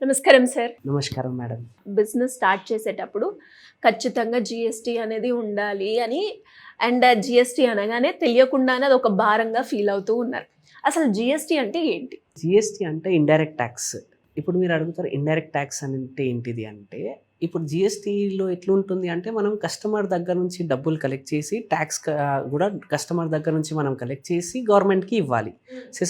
నమస్కారం సార్. నమస్కారం madam. Business start చేసేటప్పుడు ఖచ్చితంగా జీఎస్టీ అనేది ఉండాలి అని అండ్ జీఎస్టీ అనగానే తెలియకుండానే అది ఒక భారంగా ఫీల్ అవుతూ ఉన్నారు. అసలు జీఎస్టీ అంటే ఏంటి? జిఎస్టీ అంటే ఇండైరెక్ట్ ట్యాక్స్. ఇప్పుడు మీరు అడుగుతారు ఇండైరెక్ట్ ట్యాక్స్ అంటే ఏంటిది అంటే, ఇప్పుడు జిఎస్టీలో ఎట్లుంటుంది అంటే, మనం కస్టమర్ దగ్గర నుంచి డబ్బులు కలెక్ట్ చేసి ట్యాక్స్ కూడా కస్టమర్ దగ్గర నుంచి మనం కలెక్ట్ చేసి గవర్నమెంట్కి ఇవ్వాలి.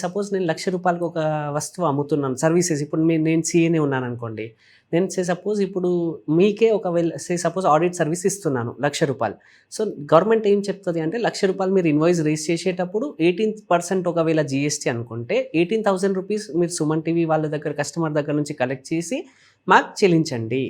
సపోజ్ నేను ₹1,00,000 ఒక వస్తువు అమ్ముతున్నాను, సర్వీసెస్. ఇప్పుడు నేను సిఏనే ఉన్నాను అనుకోండి, నేను సపోజ్ ఇప్పుడు మీకే ఒకవేళ సపోజ్ ఆడిట్ సర్వీస్ ఇస్తున్నాను ₹1,00,000. సో గవర్నమెంట్ ఏం చెప్తుంది అంటే, ₹1,00,000 మీరు ఇన్వాయిస్ రేస్ చేసేటప్పుడు 18% ఒకవేళ జీఎస్టీ అనుకుంటే ₹18,000 మీరు సుమన్ టీవీ వాళ్ళ దగ్గర కస్టమర్ దగ్గర నుంచి కలెక్ట్ చేసి మాకు చెల్లించండి.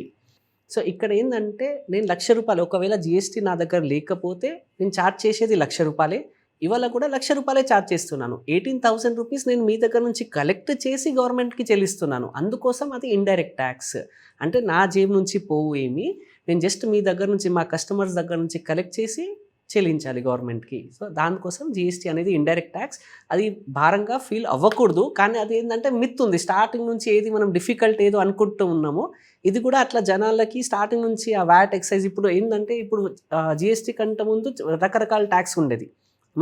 సో ఇక్కడ ఏంటంటే, నేను ₹1,00,000 ఒకవేళ జీఎస్టీ నా దగ్గర లేకపోతే నేను ఛార్జ్ చేసేది ₹1,00,000. ఇవాళ కూడా ₹1,00,000 ఛార్జ్ చేస్తున్నాను. ₹18,000 నేను మీ దగ్గర నుంచి కలెక్ట్ చేసి గవర్నమెంట్కి చెల్లిస్తున్నాను. అందుకోసం అది ఇండైరెక్ట్ ట్యాక్స్. అంటే నా జేబు నుంచి పోవు ఏమి, నేను జస్ట్ మీ దగ్గర నుంచి, మా కస్టమర్స్ దగ్గర నుంచి కలెక్ట్ చేసి చెల్లించాలి గవర్నమెంట్కి. సో దానికోసం జీఎస్టీ అనేది ఇండైరెక్ట్ ట్యాక్స్. అది భారంగా ఫీల్ అవ్వకూడదు, కానీ అది ఏంటంటే మిత్ ఉంది. స్టార్టింగ్ నుంచి ఏది మనం డిఫికల్ట్ ఏదో అనుకుంటూ ఉన్నామో, ఇది కూడా అట్లా జనాలకి స్టార్టింగ్ నుంచి ఆ వ్యాట్ ఎక్సైజ్. ఇప్పుడు ఏంటంటే, ఇప్పుడు జీఎస్టీ కంటే ముందు రకరకాల ట్యాక్స్ ఉండేది.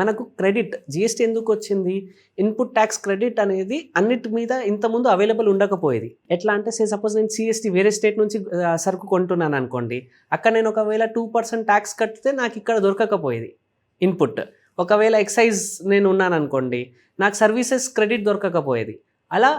మనకు క్రెడిట్ జీఎస్టీ ఎందుకు వచ్చింది? ఇన్పుట్ ట్యాక్స్ క్రెడిట్ అనేది అన్నిటి మీద ఇంతకుముందు అవైలబుల్ ఉండకపోయేది. ఎట్లా అంటే, సపోజ్ నేను సిఎస్టీ వేరే స్టేట్ నుంచి సరుకు కొంటున్నాను అనుకోండి, అక్కడ నేను ఒకవేళ 2% ట్యాక్స్ కడితే నాకు ఇక్కడ దొరకకపోయేది ఇన్పుట్. ఒకవేళ ఎక్సైజ్ నేను ఉన్నాను అనుకోండి, నాకు సర్వీసెస్ క్రెడిట్ దొరకకపోయేది. అలా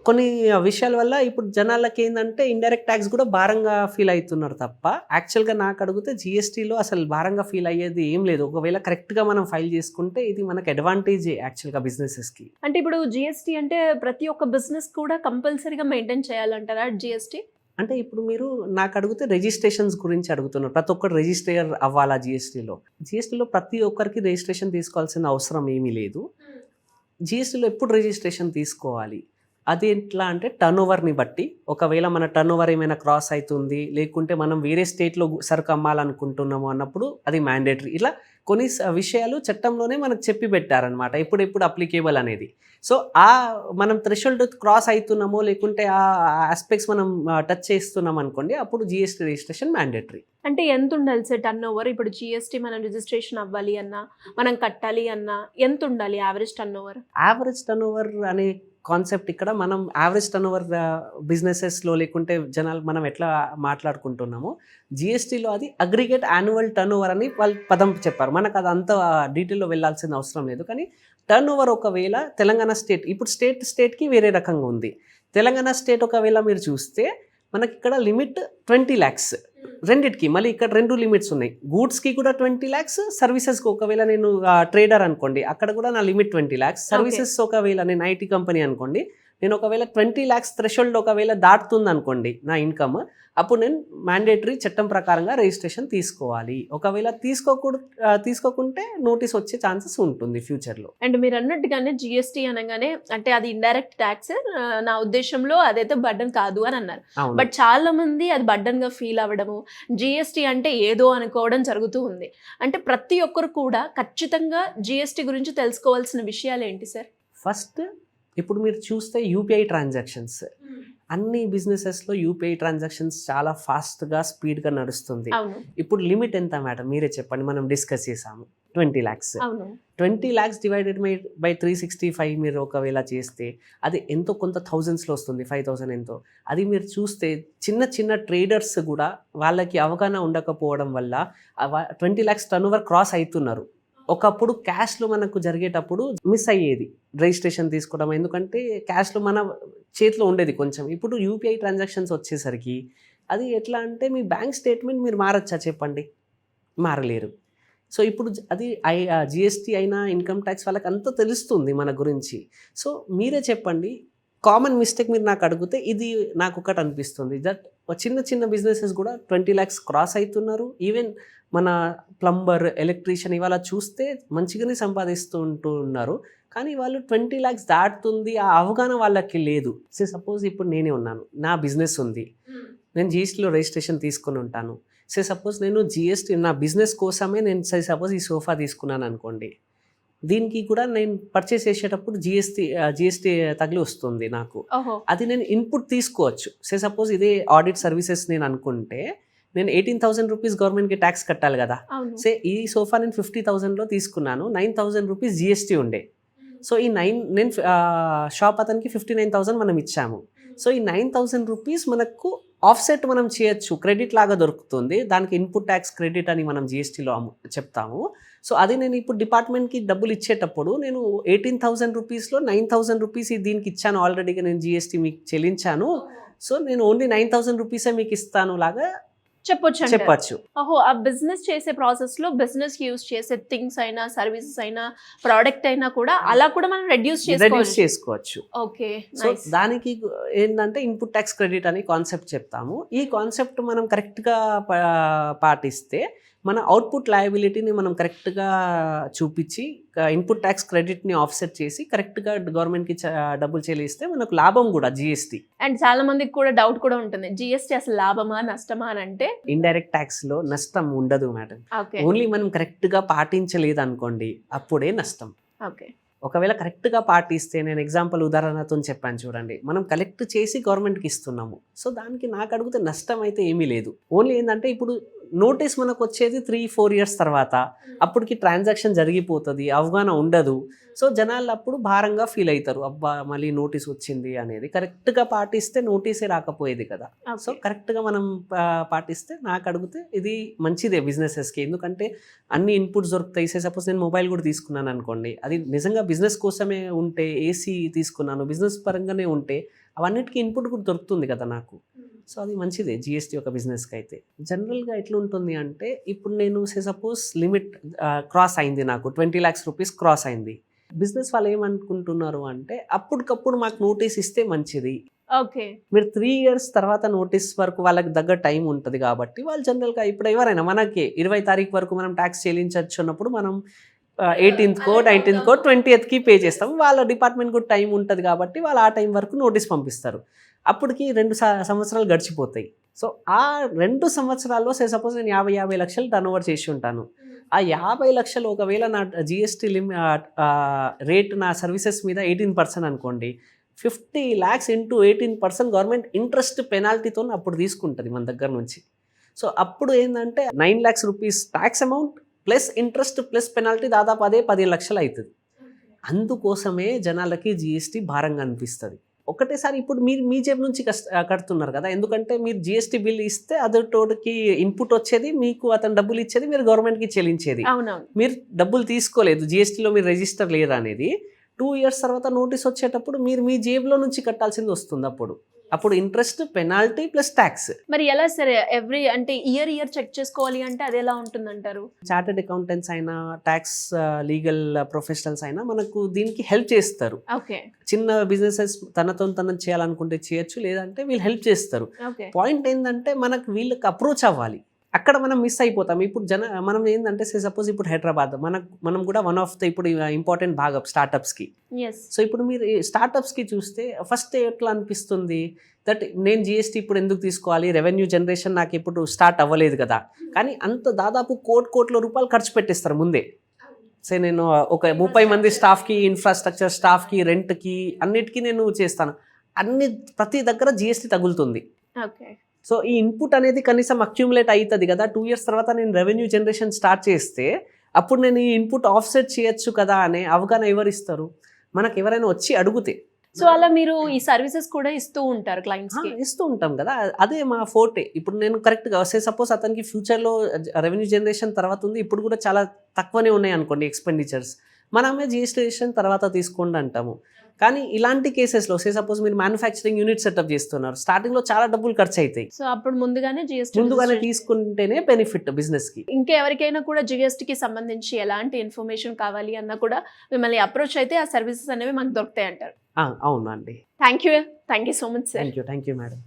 కొన్ని విషయాల వల్ల ఇప్పుడు జనాలకి ఏంటంటే ఇండైరెక్ట్ ట్యాక్స్ కూడా భారంగా ఫీల్ అవుతున్నారు తప్ప, యాక్చువల్గా నాకు అడిగితే జీఎస్టీలో అసలు భారంగా ఫీల్ అయ్యేది ఏం లేదు. ఒకవేళ కరెక్ట్గా మనం ఫైల్ చేసుకుంటే ఇది మనకు అడ్వాంటేజే యాక్చువల్గా బిజినెసెస్కి. అంటే ఇప్పుడు జీఎస్టీ అంటే ప్రతి ఒక్క బిజినెస్ కూడా కంపల్సరీగా మెయింటైన్ చేయాలంటారా జీఎస్టీ? అంటే ఇప్పుడు మీరు నాకు అడిగితే రిజిస్ట్రేషన్స్ గురించి అడుగుతున్నారు. ప్రతి ఒక్కరు రిజిస్టర్ అవ్వాలా జీఎస్టీలో ప్రతి ఒక్కరికి రిజిస్ట్రేషన్ తీసుకోవాల్సిన అవసరం ఏమీ లేదు. జీఎస్టీలో ఎప్పుడు రిజిస్ట్రేషన్ తీసుకోవాలి? అది ఎట్లా అంటే, టర్న్ ఓవర్ని బట్టి. ఒకవేళ మన టర్న్ ఓవర్ ఏమైనా క్రాస్ అవుతుంది, లేకుంటే మనం వేరే స్టేట్లో సరుకు అమ్మాలనుకుంటున్నాము అన్నప్పుడు అది మ్యాండేటరీ. ఇలా కొన్ని విషయాలు చట్టంలోనే మనకు చెప్పి పెట్టారనమాట, ఎప్పుడు అప్లికేబుల్ అనేది. సో మనం థ్రెషోల్డ్ క్రాస్ అవుతున్నామో, లేకుంటే ఆ ఆస్పెక్ట్స్ మనం టచ్ చేస్తున్నాం అనుకోండి, అప్పుడు జీఎస్టీ రిజిస్ట్రేషన్ మ్యాండేటరీ. అంటే ఎంత ఉండాలి సార్ టర్న్ ఓవర్? ఇప్పుడు జీఎస్టీ మనం రిజిస్ట్రేషన్ అవ్వాలి అన్నా, మనం కట్టాలి అన్నా ఎంత ఉండాలి average turn over? Average turn over అనే కాన్సెప్ట్ ఇక్కడ మనం యావరేజ్ టర్న్ ఓవర్ బిజినెసెస్లో, లేకుంటే జనాలు మనం ఎట్లా మాట్లాడుకుంటున్నామో, జీఎస్టీలో అది అగ్రిగేట్ యాన్యువల్ టర్న్ ఓవర్ అని వాళ్ళు పదం చెప్పారు. మనకు అది అంత డీటెయిల్లో వెళ్ళాల్సిన అవసరం లేదు. కానీ టర్న్ ఓవర్ ఒకవేళ తెలంగాణ స్టేట్, ఇప్పుడు స్టేట్కి వేరే రకంగా ఉంది. తెలంగాణ స్టేట్ ఒకవేళ మీరు చూస్తే మనకి ఇక్కడ లిమిట్ 20 lakhs రెండిటికి. మళ్ళీ ఇక్కడ 2 లిమిట్స్ ఉన్నాయి. గూడ్స్కి కూడా 20 lakhs, సర్వీసెస్కి ఒకవేళ నేను ట్రేడర్ అనుకోండి, అక్కడ కూడా నా లిమిట్ 20 lakhs. సర్వీసెస్ ఒకవేళ నేను ఐటీ కంపెనీ అనుకోండి, నేను ఒకవేళ 20 lakhs థ్రెషోల్డ్ ఒకవేళ దాటుతుంది అనుకోండి నా ఇన్కమ్, అప్పుడు నేను మ్యాండేటరీ చట్టం ప్రకారంగా రిజిస్ట్రేషన్ తీసుకోవాలి. ఒకవేళ తీసుకోకుంటే నోటీస్ వచ్చే ఛాన్సెస్ ఉంటుంది ఫ్యూచర్లో. అండ్ మీరు అన్నట్టుగానే జీఎస్టీ అనగానే అంటే అది ఇండైరెక్ట్ ట్యాక్స్, నా ఉద్దేశంలో అదైతే బర్డన్ కాదు అని అన్నారు. బట్ చాలా మంది అది బర్డన్ గా ఫీల్ అవ్వడము, జీఎస్టీ అంటే ఏదో అనుకోవడం జరుగుతూ ఉంది. అంటే ప్రతి ఒక్కరు కూడా ఖచ్చితంగా జీఎస్టీ గురించి తెలుసుకోవాల్సిన విషయాలు ఏంటి సార్? ఫస్ట్, ఇప్పుడు మీరు చూస్తే యూపీఐ ట్రాన్సాక్షన్స్, అన్ని బిజినెసెస్లో యూపీఐ ట్రాన్సాక్షన్స్ చాలా ఫాస్ట్గా స్పీడ్గా నడుస్తుంది. ఇప్పుడు లిమిట్ ఎంత మేడం మీరే చెప్పండి, మనం డిస్కస్ చేసాము 20 lakhs. 20 lakhs డివైడెడ్ బై 365 మీరు ఒకవేళ చేస్తే అది ఎంతో కొంత థౌజండ్స్లో వస్తుంది, 5,000 ఎంతో. అది మీరు చూస్తే చిన్న ట్రేడర్స్ కూడా వాళ్ళకి అవగాహన ఉండకపోవడం వల్ల 20 lakhs టర్న్ ఓవర్ క్రాస్ అవుతున్నారు. ఒకప్పుడు క్యాష్లో మనకు జరిగేటప్పుడు మిస్ అయ్యేది రిజిస్ట్రేషన్ తీసుకోవడం, ఎందుకంటే క్యాష్లో మన చేతిలో ఉండేది కొంచెం. ఇప్పుడు యూపీఐ ట్రాన్సాక్షన్స్ వచ్చేసరికి అది ఎట్లా అంటే, మీ బ్యాంక్ స్టేట్మెంట్ మీరు మారచ్చా చెప్పండి? మారలేరు. సో ఇప్పుడు అది జిఎస్టీ అయినా ఇన్కమ్ ట్యాక్స్ వాళ్ళకి అంతా తెలుస్తుంది మన గురించి. సో మీరే చెప్పండి, కామన్ మిస్టేక్ మీరు నాకు అడిగితే ఇది నాకు ఒకటి అనిపిస్తుంది, దట్ చిన్న బిజినెసెస్ కూడా 20 lakhs క్రాస్ అవుతున్నారు. ఈవెన్ మన ప్లంబర్, ఎలక్ట్రీషియన్ ఇవాళ చూస్తే మంచిగానే ఉన్నారు, కానీ వాళ్ళు 20 lakhs దాటుతుంది ఆ అవగాహన వాళ్ళకి లేదు. సపోజ్ ఇప్పుడు నేనే ఉన్నాను, నా బిజినెస్ ఉంది, నేను జీఎస్టీలో రిజిస్ట్రేషన్ తీసుకుని ఉంటాను. సపోజ్ నేను జీఎస్టీ నా బిజినెస్ కోసమే నేను సపోజ్ ఈ సోఫా తీసుకున్నాను అనుకోండి, దీనికి కూడా నేను పర్చేస్ చేసేటప్పుడు జిఎస్టీ తగిలి వస్తుంది నాకు. ఓహో అది నేను ఇన్పుట్ తీసుకోవచ్చు. సపోజ్ ఇదే ఆడిట్ సర్వీసెస్ నేను అనుకుంటే నేను 18,000 రూపీస్ గవర్నమెంట్కి ట్యాక్స్ కట్టాలి కదా. అవును ఈ సోఫా నేను 50,000లో తీసుకున్నాను, 9,000 రూపీస్ జిఎస్టీ ఉండే. సో ఈ నేను షాప్ అతనికి 59,000 మనం ఇచ్చాము. సో ఈ 9,000 రూపీస్ మనకు ఆఫ్సెట్ మనం చేయొచ్చు, క్రెడిట్ లాగా దొరుకుతుంది. దానికి ఇన్పుట్ ట్యాక్స్ క్రెడిట్ అని మనం జిఎస్టీలో చెప్తాము. సో అది నేను ఇప్పుడు డిపార్ట్మెంట్కి డబ్బులు ఇచ్చేటప్పుడు నేను 18,000 రూపీస్లో 9,000 రూపీస్ దీనికి ఇచ్చాను, ఆల్రెడీగా నేను జిఎస్టీ మీకు చెల్లించాను. సో నేను ఓన్లీ 9,000 రూపీసే మీకు ఇస్తాను లాగా చెప్పచ్చు. ఓహో ఆ బిజినెస్ చేసే ప్రాసెస్ లో బిజినెస్ యూజ్ చేసే థింగ్స్ అయినా సర్వీసెస్ అయినా ప్రోడక్ట్ అయినా కూడా అలా కూడా మనం రెడ్యూస్ చేసుకోవచ్చు. ఓకే సో దానికి ఏంటంటే ఇన్పుట్ ట్యాక్స్ క్రెడిట్ అని కాన్సెప్ట్ చెప్తాము. ఈ కాన్సెప్ట్ మనం కరెక్ట్గా పాటిస్తే మన అవుట్పుట్ లయబిలిటీని మనం కరెక్ట్గా చూపించి ఇన్పుట్ ట్యాక్స్ క్రెడిట్ని ఆఫ్సెట్ చేసి కరెక్ట్గా గవర్నమెంట్కి డబ్బులు చెల్లిస్తే మనకు లాభం కూడా జిఎస్టీ. అండ్ చాలా మందికి కూడా డౌట్ కూడా ఉంటుంది, జిఎస్టీ అసలు లాభమా నష్టమా అని. అంటే ఇండైరెక్ట్ ట్యాక్స్లో నష్టం ఉండదు మేడం. ఓన్లీ మనం కరెక్ట్గా పాటించలేదు అనుకోండి, అప్పుడే నష్టం. ఓకే ఒకవేళ కరెక్ట్గా పాటిస్తే, నేను ఎగ్జాంపుల్ ఉదాహరణతో చెప్పాను చూడండి, మనం కలెక్ట్ చేసి గవర్నమెంట్కి ఇస్తున్నాము. సో దానికి నాకు అడిగితే నష్టం అయితే ఏమీ లేదు. ఓన్లీ ఏంటంటే ఇప్పుడు నోటీస్ మనకు వచ్చేది 3-4 ఇయర్స్ తర్వాత, అప్పటికి ట్రాన్సాక్షన్ జరిగిపోతుంది, అవగాహన ఉండదు. సో జనాలు అప్పుడు భారంగా ఫీల్ అవుతారు, అబ్బా మళ్ళీ నోటీస్ వచ్చింది అనేది. కరెక్ట్గా పాటిస్తే నోటీసే రాకపోయేది కదా. సో కరెక్ట్గా మనం పాటిస్తే నాకు అడిగితే ఇది మంచిదే బిజినెసెస్కి. ఎందుకంటే అన్ని ఇన్పుట్స్ దొరుకుతాయి. సపోజ్ నేను మొబైల్ కూడా తీసుకున్నాను అనుకోండి, అది నిజంగా బిజినెస్ కోసమే ఉంటే, ఏసీ తీసుకున్నాను బిజినెస్ పరంగానే ఉంటే, అవన్నిటికీ ఇన్పుట్ కూడా దొరుకుతుంది కదా నాకు. సో అది మంచిదే జిఎస్టీ ఒక బిజినెస్కి అయితే. జనరల్గా ఎట్లుంటుంది అంటే ఇప్పుడు నేను సపోజ్ లిమిట్ క్రాస్ అయింది, నాకు 20 lakhs రూపీస్ క్రాస్ అయింది. బిజినెస్ వాళ్ళు ఏమనుకుంటున్నారు అంటే అప్పటికప్పుడు మాకు నోటీస్ ఇస్తే మంచిది. ఓకే మీరు 3 years తర్వాత నోటీస్ వరకు వాళ్ళకి దగ్గర టైం ఉంటుంది కాబట్టి వాళ్ళు జనరల్గా ఇప్పుడు ఎవరైనా మనకి 20 తారీఖు వరకు మనం ట్యాక్స్ చెల్లించవచ్చు అన్నప్పుడు మనం 18th, 19th, 20th పే చేస్తాం. వాళ్ళ డిపార్ట్మెంట్ కూడా టైం ఉంటుంది కాబట్టి వాళ్ళు ఆ టైం వరకు నోటీస్ పంపిస్తారు. అప్పటికి 2 సంవత్సరాలు గడిచిపోతాయి. సో ఆ 2 సంవత్సరాల్లో సపోజ్ నేను 50 లక్షలు టర్న్ ఓవర్ చేసి ఉంటాను. ఆ 50 లక్షలు ఒకవేళ నా జిఎస్టీ రేట్ నా సర్వీసెస్ మీద 18% అనుకోండి, 50 lakhs ఇంటూ 18% గవర్నమెంట్ ఇంట్రెస్ట్ పెనాల్టీతో అప్పుడు తీసుకుంటుంది మన దగ్గర నుంచి. సో అప్పుడు ఏంటంటే 9 lakhs rupees tax amount plus interest plus penalty దాదాపు అదే 15 లక్షలు అవుతుంది. అందుకోసమే జనాలకి జిఎస్టీ భారంగా అనిపిస్తుంది. ఒకటేసారి ఇప్పుడు మీరు మీ జేబు నుంచి కడుతున్నారు కదా, ఎందుకంటే మీరు జిఎస్టీ బిల్ ఇస్తే అదొకటికి ఇన్పుట్ వచ్చేది, మీకు అతను డబ్బులు ఇచ్చేది, మీరు గవర్నమెంట్కి చెల్లించేది. మీరు డబ్బులు తీసుకోలేదు, జిఎస్టీలో మీరు రిజిస్టర్ లేరు అనేది 2 years తర్వాత నోటీస్ వచ్చేటప్పుడు మీరు మీ జేబులో నుంచి కట్టాల్సింది వస్తుంది. అప్పుడు ఇంట్రెస్ట్, పెనాల్టీ ప్లస్ ట్యాక్స్. మరి ఎలా సరే ఎవ్రీ అంటే ఇయర్ చెక్ చేసుకోవాలి అంటే అది ఎలా ఉంటుందంటారు? చార్టెడ్ అకౌంటెంట్స్ అయినా, ట్యాక్స్ లీగల్ ప్రొఫెషనల్స్ అయినా మనకు దీనికి హెల్ప్ చేస్తారు. చిన్న బిజినెసెస్ తనతో చేయాలనుకుంటే చేయొచ్చు, లేదంటే వీళ్ళు హెల్ప్ చేస్తారు. పాయింట్ ఏంటంటే మనకు వీళ్ళకి అప్రోచ్ అవ్వాలి. అక్కడ మనం మిస్ అయిపోతాం. ఇప్పుడు మనం ఏంటంటే సపోజ్ ఇప్పుడు హైదరాబాద్ మనం కూడా వన్ ఆఫ్ ద ఇప్పుడు ఇంపార్టెంట్ భాగం స్టార్టప్స్కి. సో ఇప్పుడు మీరు స్టార్టప్స్కి చూస్తే ఫస్ట్ ఎట్లా అనిపిస్తుంది దట్ నేను జిఎస్టీ ఇప్పుడు ఎందుకు తీసుకోవాలి, రెవెన్యూ జనరేషన్ నాకు ఇప్పుడు స్టార్ట్ అవ్వలేదు కదా. కానీ అంత దాదాపు కోట్ల రూపాయలు ఖర్చు పెట్టేస్తారు ముందే. సో నేను ఒక 30 మంది స్టాఫ్కి, ఇన్ఫ్రాస్ట్రక్చర్ స్టాఫ్కి, రెంట్కి, అన్నిటికీ నేను చేస్తాను. ప్రతి దగ్గర జిఎస్టీ తగులుతుంది. సో ఈ ఇన్పుట్ అనేది కనీసం అక్యూములేట్ అవుతుంది కదా. 2 years తర్వాత నేను రెవెన్యూ జనరేషన్ స్టార్ట్ చేస్తే అప్పుడు నేను ఈ ఇన్పుట్ ఆఫ్సెట్ చేయొచ్చు కదా అనే అవగాహన ఎవరిస్తారు? మనకు ఎవరైనా వచ్చి అడిగితే. సో అలా మీరు ఈ సర్వీసెస్ కూడా ఇస్తూ ఉంటారు క్లయింట్స్ కి? ఇస్తూ ఉంటాం కదా, అదే మా ఫోర్టే. ఇప్పుడు నేను కరెక్ట్గా సపోజ్ అతనికి ఫ్యూచర్లో రెవెన్యూ జనరేషన్ తర్వాత ఉంది, ఇప్పుడు కూడా చాలా తక్కువనే ఉన్నాయి అనుకోండి ఎక్స్పెండిచర్స్, మనమే జిఎస్టీ తర్వాత తీసుకోండి అంటాము. కానీ ఇలాంటి కేసెస్లో సపోజ్ మీరు మ్యానుఫ్యాక్చరింగ్ యూనిట్ సెటప్ చేస్తున్నారు, స్టార్టింగ్లో చాలా డబ్బులు ఖర్చు అవుతాయి. సో అప్పుడు ముందుగానే తీసుకుంటేనే బెనిఫిట్ బిజినెస్కి. ఇంకెవరికైనా కూడా జిఎస్టీకి సంబంధించి ఎలాంటి ఇన్ఫర్మేషన్ కావాలి అన్నా కూడా మిమ్మల్ని అప్రోచ్ అయితే ఆ సర్వీసెస్ అనేవి మాకు దొరుకుతాయి అంటారు. అవునండి. Thank you so much sir. Thank you madam.